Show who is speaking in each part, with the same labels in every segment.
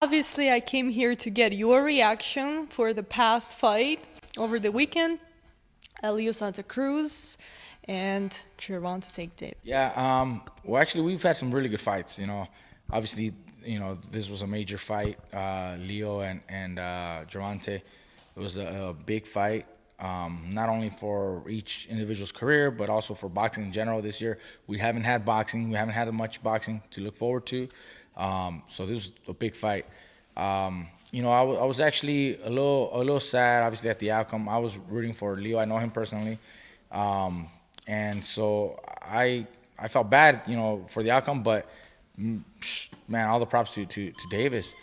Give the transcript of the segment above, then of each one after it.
Speaker 1: Obviously, I came here to get your reaction for the past fight over the weekend. Leo Santa Cruz and Gervonta Davis.
Speaker 2: Yeah, well, actually, we've had some really good fights. Obviously, this was a major fight. Leo and Gervonta. It was a big fight, not only for each individual's career, but also for boxing in general. This year, we haven't had boxing. We haven't had much boxing to look forward to. So this was a big fight. I was actually a little sad, obviously, at the outcome. I was rooting for Leo. I know him personally. And so I felt bad, for the outcome, but man, all the props to Davis.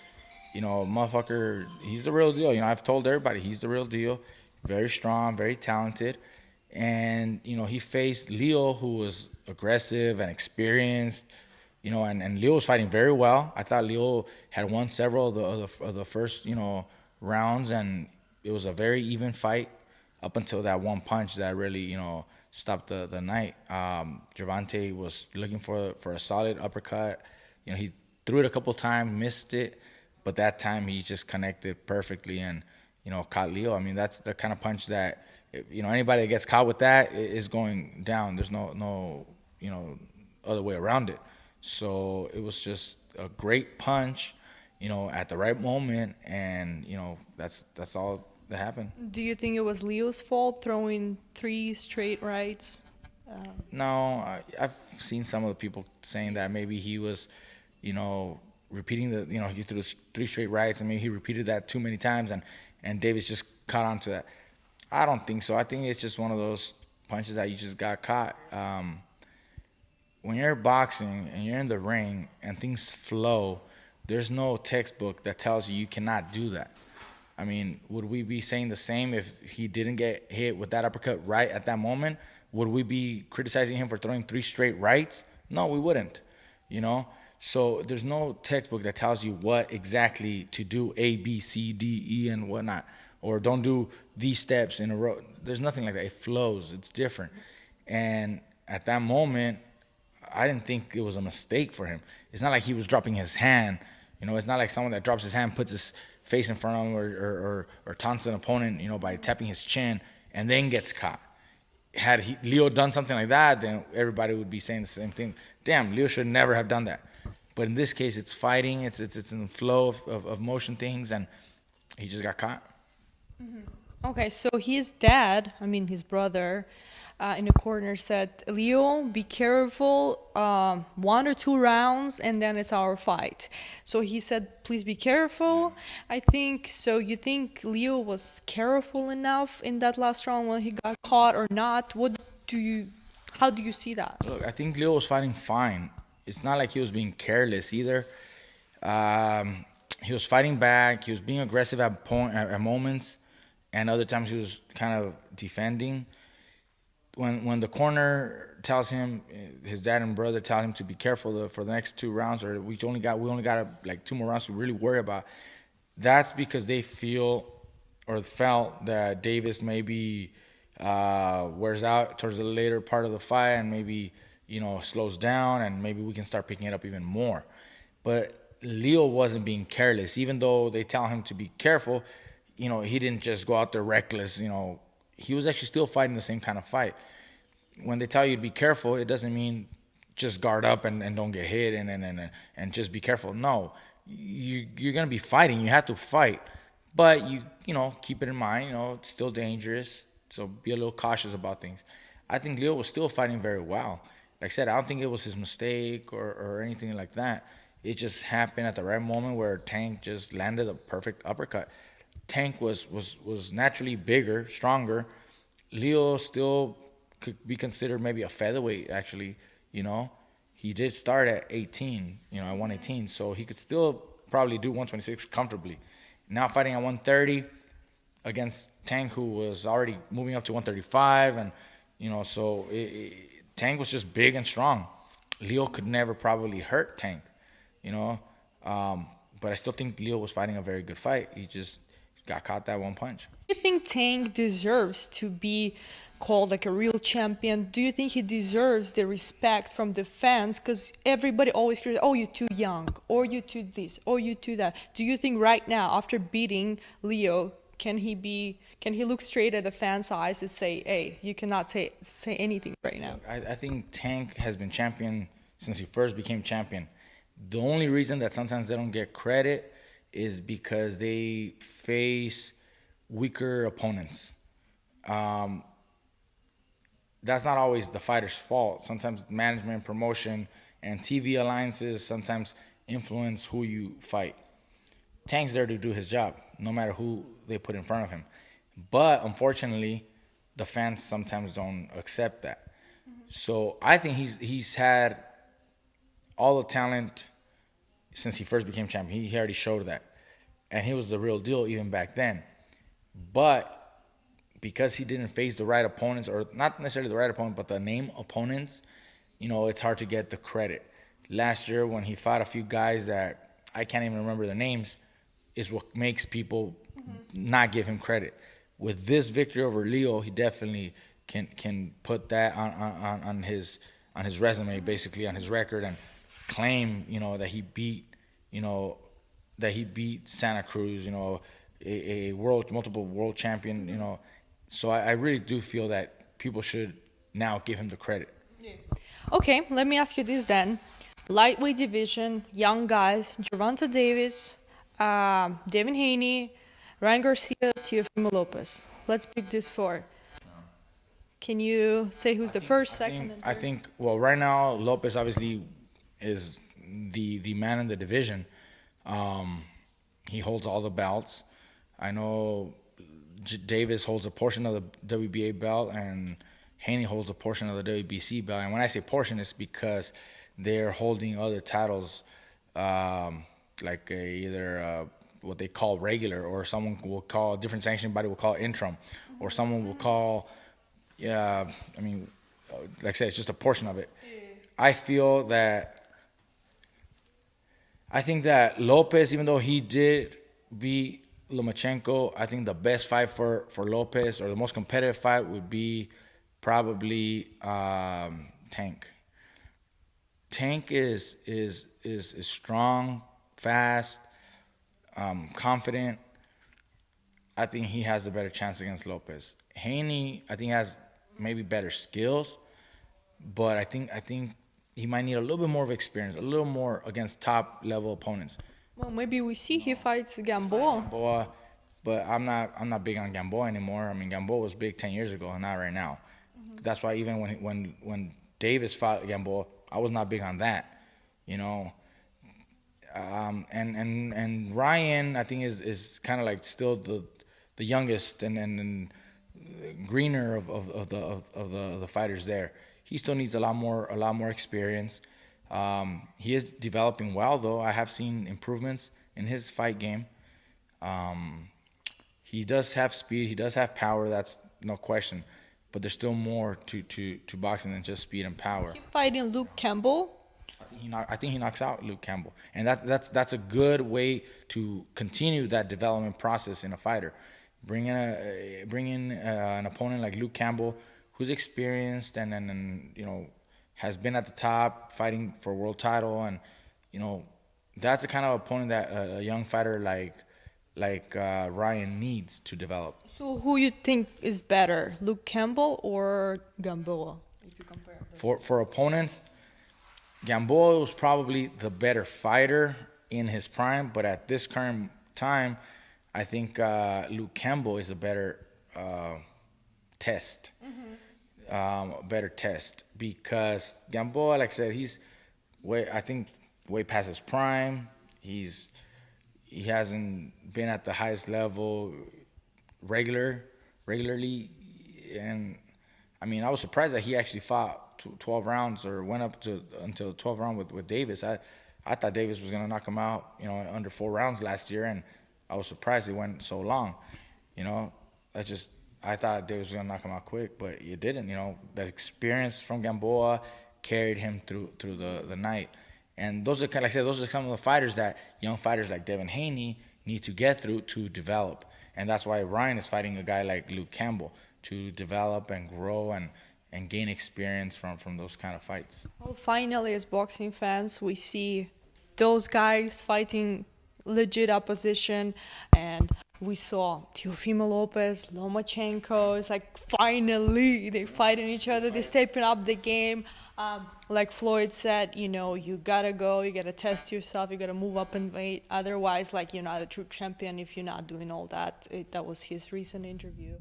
Speaker 2: Motherfucker, he's the real deal. I've told everybody he's the real deal. Very strong, very talented. And, he faced Leo, who was aggressive and experienced, and Leo was fighting very well. I thought Leo had won several of the first, rounds, and it was a very even fight up until that one punch that really, stopped the night. Gervonta was looking for a solid uppercut. He threw it a couple times, missed it, but that time he just connected perfectly and, caught Leo. I mean, that's the kind of punch that, anybody that gets caught with that is going down. There's no other way around it. So it was just a great punch, at the right moment, and that's all that happened.
Speaker 1: Do you think it was Leo's fault throwing 3 straight rights?
Speaker 2: No, I've seen some of the people saying that maybe he was, repeating he threw 3 straight rights, and maybe he repeated that too many times, and Davis just caught on to that. I don't think so. I think it's just one of those punches that you just got caught. When you're boxing and you're in the ring and things flow, there's no textbook that tells you cannot do that. I mean, would we be saying the same if he didn't get hit with that uppercut right at that moment? Would we be criticizing him for throwing 3 straight rights? No, we wouldn't, So there's no textbook that tells you what exactly to do, A, B, C, D, E, and whatnot, or don't do these steps in a row. There's nothing like that. It flows. It's different. And at that moment, I didn't think it was a mistake for him. It's not like he was dropping his hand. It's not like someone that drops his hand, puts his face in front of him, or taunts an opponent, by tapping his chin and then gets caught. Had Leo done something like that, then everybody would be saying the same thing. Damn, Leo should never have done that. But in this case, it's fighting. It's in the flow of motion things, and he just got caught.
Speaker 1: Okay, so his dad, his brother, in the corner said, Leo, be careful, 1 or 2 rounds, and then it's our fight. So he said, please be careful. I think, so you think Leo was careful enough in that last round when he got caught or not? How do you see that?
Speaker 2: Look, I think Leo was fighting fine. It's not like he was being careless either. He was fighting back. He was being aggressive at moments, and other times he was kind of defending. When the corner tells him, his dad and brother tell him to be careful for the next 2 rounds, or we only got like 2 more rounds to really worry about. That's because they feel or felt that Davis maybe wears out towards the later part of the fight, and maybe slows down, and maybe we can start picking it up even more. But Leo wasn't being careless, even though they tell him to be careful. He didn't just go out there reckless. He was actually still fighting the same kind of fight. When they tell you to be careful, it doesn't mean just guard up and don't get hit and just be careful. No, you're gonna be fighting. You have to fight, but you keep it in mind. It's still dangerous, so be a little cautious about things. I think Leo was still fighting very well. Like I said, I don't think it was his mistake or anything like that. It just happened at the right moment where Tank just landed a perfect uppercut. Tank was naturally bigger, stronger. Leo still could be considered maybe a featherweight, actually. He did start at 18, at 118, so he could still probably do 126 comfortably. Now fighting at 130 against Tank, who was already moving up to 135, and so Tank was just big and strong. Leo could never probably hurt Tank, but I still think Leo was fighting a very good fight. He just got caught that one punch.
Speaker 1: Do you think Tank deserves to be called like a real champion. Do you think he deserves the respect from the fans? Because everybody always cries, oh, you're too young, or you too this, or you too that. Do you think right now, after beating Leo, can he look straight at the fans' eyes and say, hey, you cannot say anything right now?
Speaker 2: I think Tank has been champion since he first became champion. The only reason that sometimes they don't get credit is because they face weaker opponents. That's not always the fighter's fault. Sometimes management, promotion, and TV alliances sometimes influence who you fight. Tank's there to do his job, no matter who they put in front of him. But unfortunately, the fans sometimes don't accept that. So I think he's had all the talent since he first became champion. He already showed that. And he was the real deal even back then. But because he didn't face the right opponents, or not necessarily the right opponent, but the name opponents, it's hard to get the credit. Last year when he fought a few guys that I can't even remember their names, is what makes people not give him credit. With this victory over Leo, he definitely can put that on his resume, basically on his record, and claim that he beat Santa Cruz, a multiple world champion, So I really do feel that people should now give him the credit.
Speaker 1: Yeah. Okay, let me ask you this then. Lightweight division, young guys, Gervonta Davis, Devin Haney, Ryan Garcia, Teofimo Lopez. Let's pick this four. Can you say who's the first, second, and third?
Speaker 2: I think, well, right now, Lopez obviously is the man in the division. He holds all the belts. I know Davis holds a portion of the WBA belt, and Haney holds a portion of the WBC belt. And when I say portion, it's because they're holding other titles, like either what they call regular, or someone will call a different sanctioning body will call interim, or someone will call, like I said, it's just a portion of it. I think that Lopez, even though he did beat Lomachenko, I think the best fight for Lopez, or the most competitive fight, would be probably Tank. Tank is strong, fast, confident. I think he has a better chance against Lopez. Haney, I think, has maybe better skills, but I think he might need a little bit more of experience, a little more against top level opponents.
Speaker 1: Well, maybe we see he fights Gamboa.
Speaker 2: But I'm not big on Gamboa anymore. I mean, Gamboa was big 10 years ago, and not right now. That's why even when Davis fought Gamboa, I was not big on that, And Ryan, I think, is kind of like still the youngest and greener of the fighters there. He still needs a lot more experience. He is developing well, though. I have seen improvements in his fight game. He does have speed. He does have power. That's no question. But there's still more to boxing than just speed and power.
Speaker 1: He fighting Luke Campbell.
Speaker 2: I think he knocks out Luke Campbell, and that's a good way to continue that development process in a fighter. Bring in an opponent like Luke Campbell, who's experienced and has been at the top fighting for a world title, and that's the kind of opponent that a young fighter like Ryan needs to develop.
Speaker 1: So who you think is better, Luke Campbell or Gamboa, if you compare them?
Speaker 2: For opponents, Gamboa was probably the better fighter in his prime, but at this current time, I think Luke Campbell is a better test. Better test, because Gamboa, like I said, he's way past his prime. He hasn't been at the highest level regularly, and I mean, I was surprised that he actually fought 12 rounds, or went up until 12 round with Davis. I thought Davis was gonna knock him out, under 4 rounds last year, and I was surprised it went so long. I thought Davis was gonna knock him out quick, but it didn't. The experience from Gamboa carried him through the night. And those are kind of the fighters that young fighters like Devin Haney need to get through to develop. And that's why Ryan is fighting a guy like Luke Campbell, to develop and grow and gain experience from those kind of fights.
Speaker 1: Well, finally, as boxing fans, we see those guys fighting legit opposition, and we saw Teofimo Lopez, Lomachenko. It's like finally they fighting each other. They're stepping up the game. Like Floyd said, you gotta go. You gotta test yourself. You gotta move up in weight. Otherwise, like, you're not a true champion if you're not doing all that. That was his recent interview.